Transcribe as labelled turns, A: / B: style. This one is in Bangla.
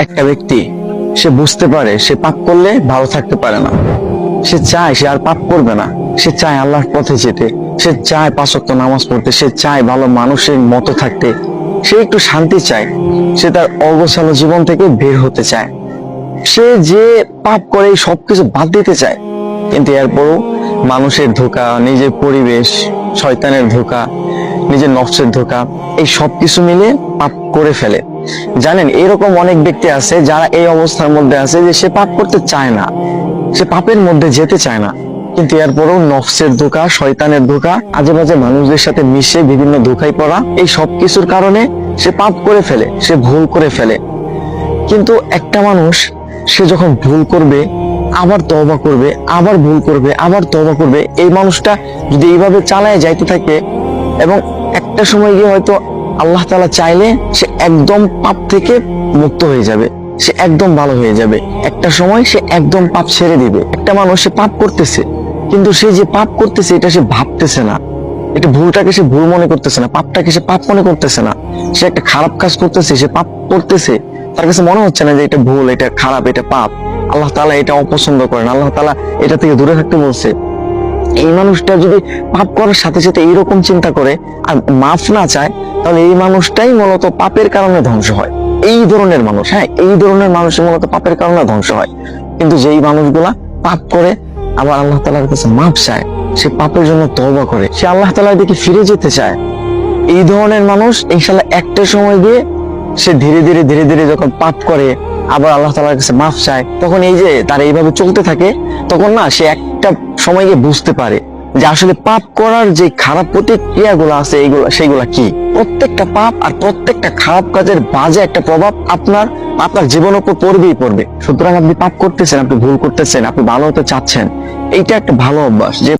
A: একটা ব্যক্তি সে বুঝতে পারে সে পাপ করলে ভালো থাকতে পারে না, সে চায় সে আর পাপ করবে না, সে চায় আল্লাহর পথে যেতে, সে চায় 5 ওয়াক্ত নামাজ পড়তে, সে চায় ভালো মানুষের মতো থাকতে, সে একটু শান্তি চায়, সে তার অগোছালো জীবন থেকে বের হতে চায়, সে যে পাপ করে এই সবকিছু বাদ দিতে চায়। কিন্তু এরপরও মানুষের ধোঁকা, নিজের পরিবেশ, শয়তানের ধোঁকা, নিজের নফসের ধোঁকা, এই সবকিছু মিলে পাপ করে ফেলে। জানেন, এরকম অনেক ব্যক্তি আছে যারা এই অবস্থার মধ্যে আছে যে সে পাপ করতে চায় না, সে পাপের মধ্যে যেতে চায় না, কিন্তু এরপরও নফসের ধোঁকা, শয়তানের ধোঁকা, আজে বাজে মানুষদের সাথে মিশে বিভিন্ন ধোঁকায় পড়া, এই সবকিছুর কারণে সে পাপ করে ফেলে, সে ভুল করে ফেলে। কিন্তু একটা মানুষ সে যখন ভুল করবে, আবার তওবা করবে, আবার ভুল করবে, আবার তওবা করবে, এই মানুষটা যদি এইভাবে চালায় যাইতে থাকে এবং একটা সময় গিয়ে হয়তো আল্লাহ তাআলা চাইলে সে একদম পাপ থেকে মুক্ত হয়ে যাবে, সে একদম ভালো হয়ে যাবে। একটা সময় সে একদম পাপ ছেড়ে দিবে। একটা মানুষ সে পাপ করতেছে, কিন্তু সে যে পাপ করতেছে এটা সে ভাবতেছে না, এটা ভুলটাকে সে ভুল মনে করতেছে না, পাপটাকে সে পাপ মনে করতেছে না। সে একটা খারাপ কাজ করতেছে, সে পাপ করতেছে, তার কাছে মনে হচ্ছে না যে এটা ভুল, এটা খারাপ, এটা পাপ, আল্লাহ তাআলা এটা অপছন্দ করেন, আল্লাহ তাআলা এটা থেকে দূরে থাকতে বলছে। এই মানুষটা যদি পাপ করার সাথে সাথে এইরকম চিন্তা করে আর মাফ না চায়, তাহলে এই মানুষটাই মূলত পাপের কারণে ধ্বংস হয়। এই ধরনের মানুষ, হ্যাঁ, এই ধরনের মানুষ মূলত পাপের কারণে ধ্বংস হয়। কিন্তু যেই মানুষগুলা পাপ করে আবার আল্লাহ তাআলার কাছে মাফ চায়, সে পাপের জন্য তওবা করে, সে আল্লাহ তাআলার দিকে ফিরে যেতে চায়, এই ধরনের মানুষ ইনশাআল্লাহ একটা সময় গিয়ে সে ধীরে ধীরে ধীরে ধীরে যখন পাপ করে আবার আল্লাহ তাআলার কাছে মাফ চায়, তখন এই যে তার এইভাবে চলতে থাকে, তখন না সে একটা সময় গিয়ে বুঝতে পারে যে আসলে পাপ করার যে খারাপ প্রতিক্রিয়াগুলো আছে সেইগুলা কি। প্রত্যেকটা পাপ আর প্রত্যেকটা খারাপ কাজের বাজে একটা প্রভাব আপনার জীবনের উপর পড়বেই পড়বে। সুতরাং আপনি পাপ করতেছেন, আপনি ভুল করতেছেন, আপনি ভালো হতে চাচ্ছেন, এইটা একটা ভালো অভ্যাস যে